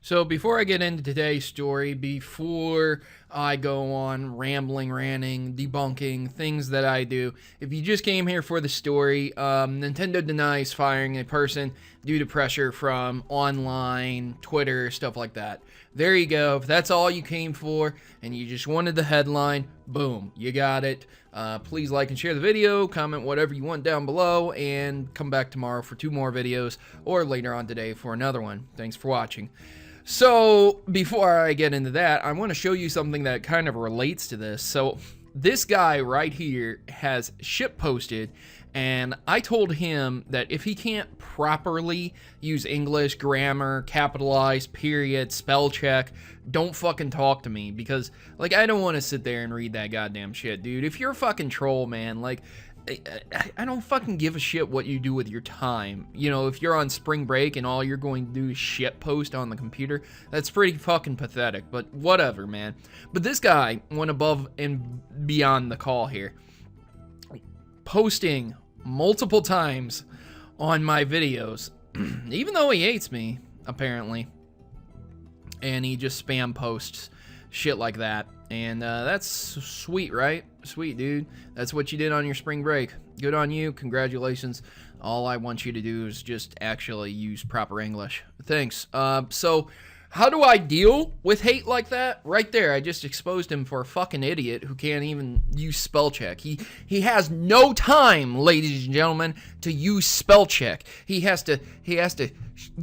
So before I get into today's story, before I go on rambling, ranting, debunking, things that I do, if you just came here for the story, Nintendo denies firing a person due to pressure from online, Twitter, stuff like that. There you go. If that's all you came for and you just wanted the headline, boom, you got it. Please like and share the video, comment whatever you want down below, and come back tomorrow for 2 more videos, or later on today for another one. Thanks for watching. So, before I get into that, I want to show you something that kind of relates to this. So, this guy right here has shit posted, and I told him that if he can't properly use English, grammar, capitalize, period, spell check, don't fucking talk to me, because, like, I don't want to sit there and read that goddamn shit, dude. If you're a fucking troll, man, like, I don't fucking give a shit what you do with your time. You know, if you're on spring break and all you're going to do is shit post on the computer, that's pretty fucking pathetic, but whatever, man. But this guy went above and beyond the call here, posting multiple times on my videos, even though he hates me, apparently, and he just spam posts shit like that. And that's sweet, right? Sweet, dude. That's what you did on your spring break. Good on you. Congratulations. All I want you to do is just actually use proper English. Thanks. So, how do I deal with hate like that? Right there, I just exposed him for a fucking idiot who can't even use spell check. He has no time, ladies and gentlemen, to use spell check. He has to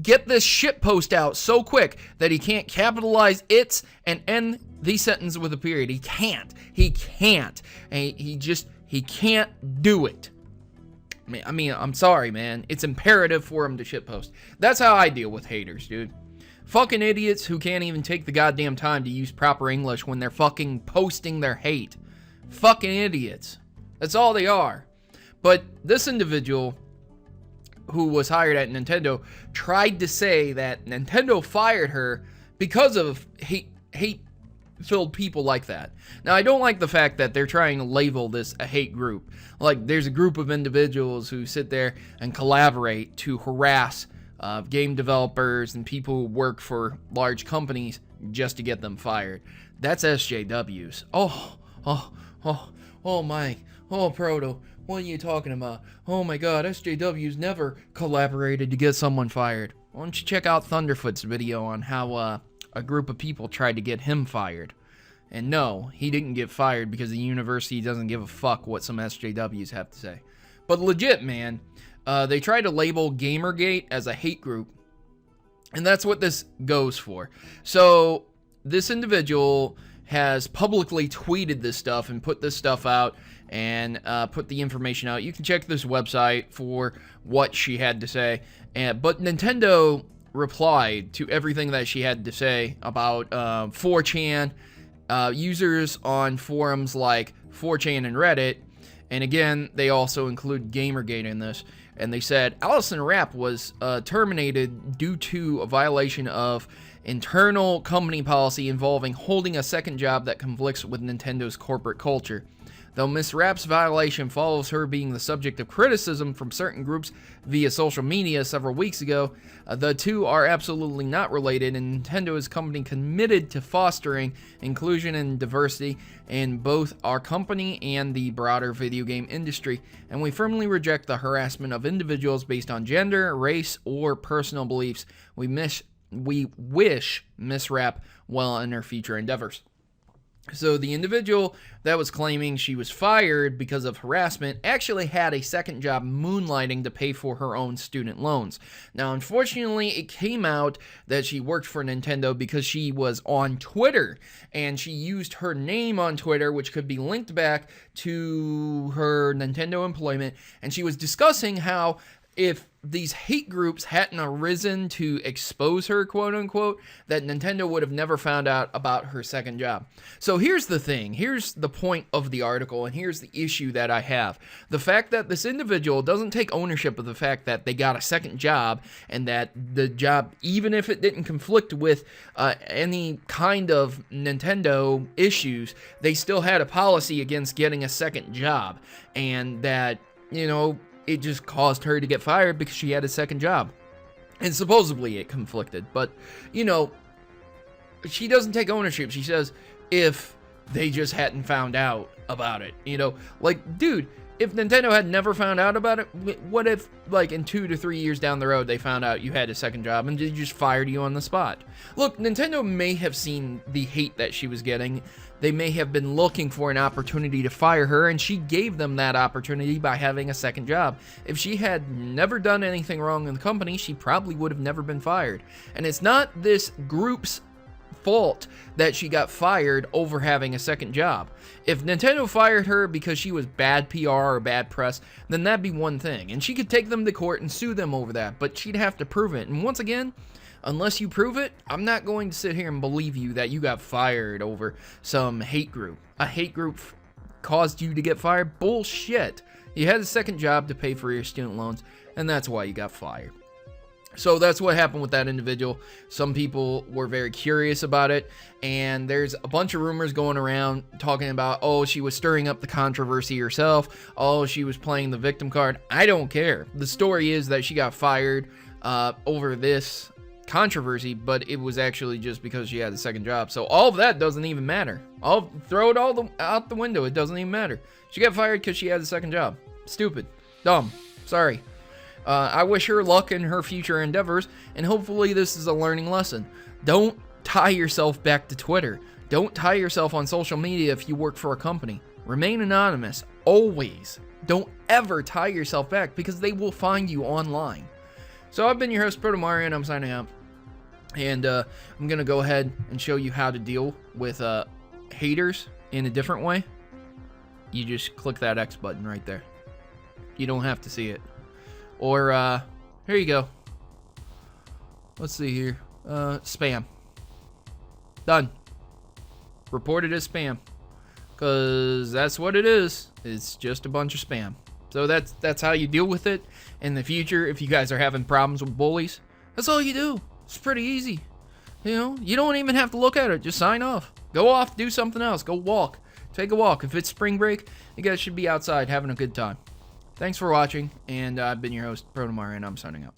get this shit post out so quick that he can't capitalize its and end the sentence with a period. He can't. And he can't do it. I mean, I'm sorry, man. It's imperative for him to shit post. That's how I deal with haters, dude. Fucking idiots who can't even take the goddamn time to use proper English when they're fucking posting their hate. Fucking idiots. That's all they are. But this individual who was hired at Nintendo tried to say that Nintendo fired her because of hate-filled people like that. Now, I don't like the fact that they're trying to label this a hate group. Like, there's a group of individuals who sit there and collaborate to harass game developers and people who work for large companies just to get them fired. That's SJWs. Oh my. Oh, Proto. What are you talking about? Oh my god, SJWs never collaborated to get someone fired. Why don't you check out Thunderfoot's video on how a group of people tried to get him fired. And no, he didn't get fired because the university doesn't give a fuck what some SJWs have to say. But legit, man, they tried to label Gamergate as a hate group, and that's what this goes for. So this individual has publicly tweeted this stuff and put this stuff out and put the information out. You can check this website for what she had to say. But Nintendo replied to everything that she had to say about 4chan, users on forums like 4chan and Reddit. And again, they also include Gamergate in this. And they said Alison Rapp was terminated due to a violation of internal company policy involving holding a second job that conflicts with Nintendo's corporate culture. Though Ms. Rapp's violation follows her being the subject of criticism from certain groups via social media several weeks ago, the two are absolutely not related, and Nintendo is a company committed to fostering inclusion and diversity in both our company and the broader video game industry, and we firmly reject the harassment of individuals based on gender, race, or personal beliefs. We wish Ms. Rapp well in her future endeavors. So the individual that was claiming she was fired because of harassment actually had a second job moonlighting to pay for her own student loans. Now, unfortunately, it came out that she worked for Nintendo because she was on Twitter, and she used her name on Twitter, which could be linked back to her Nintendo employment, and she was discussing how if these hate groups hadn't arisen to expose her, quote unquote, that Nintendo would have never found out about her second job. So here's the thing. Here's the point of the article, and here's the issue that I have. The fact that this individual doesn't take ownership of the fact that they got a second job, and that the job, even if it didn't conflict with any kind of Nintendo issues, they still had a policy against getting a second job, and that, you know, it just caused her to get fired because she had a second job. And supposedly it conflicted. But, you know, she doesn't take ownership. She says, if they just hadn't found out about it, you know, like, dude, if Nintendo had never found out about it, what if, like, in 2 to 3 years down the road, they found out you had a second job and they just fired you on the spot? Look, Nintendo may have seen the hate that she was getting. They may have been looking for an opportunity to fire her, and she gave them that opportunity by having a second job. If she had never done anything wrong in the company, she probably would have never been fired. And it's not this group's fault that she got fired over having a second job. If Nintendo fired her because she was bad PR or bad press, then that'd be one thing, and she could take them to court and sue them over that, but she'd have to prove it. And once again, unless you prove it, I'm not going to sit here and believe you that you got fired over some hate group. A hate group caused you to get fired? Bullshit. You had a second job to pay for your student loans, and that's why you got fired. So that's what happened with that individual. Some people were very curious about it, and there's a bunch of rumors going around talking about, oh, she was stirring up the controversy herself. Oh, she was playing the victim card. I don't care. The story is that she got fired over this controversy, but it was actually just because she had a second job. So all of that doesn't even matter. I'll throw it all out the window. It doesn't even matter. She got fired because she had a second job. Stupid. Dumb. Sorry. I wish her luck in her future endeavors, and hopefully this is a learning lesson. Don't tie yourself back to Twitter. Don't tie yourself on social media if you work for a company. Remain anonymous, always. Don't ever tie yourself back, because they will find you online. So I've been your host, Protomario, and I'm signing out. And I'm going to go ahead and show you how to deal with haters in a different way. You just click that X button right there. You don't have to see it. Or, here you go. Let's see here. Spam. Done. Reported as spam. Because that's what it is. It's just a bunch of spam. So that's how you deal with it in the future if you guys are having problems with bullies. That's all you do. It's pretty easy. You know, you don't even have to look at it. Just sign off. Go off, do something else. Go walk. Take a walk. If it's spring break, you guys should be outside having a good time. Thanks for watching, and I've been your host, Protomario, and I'm signing out.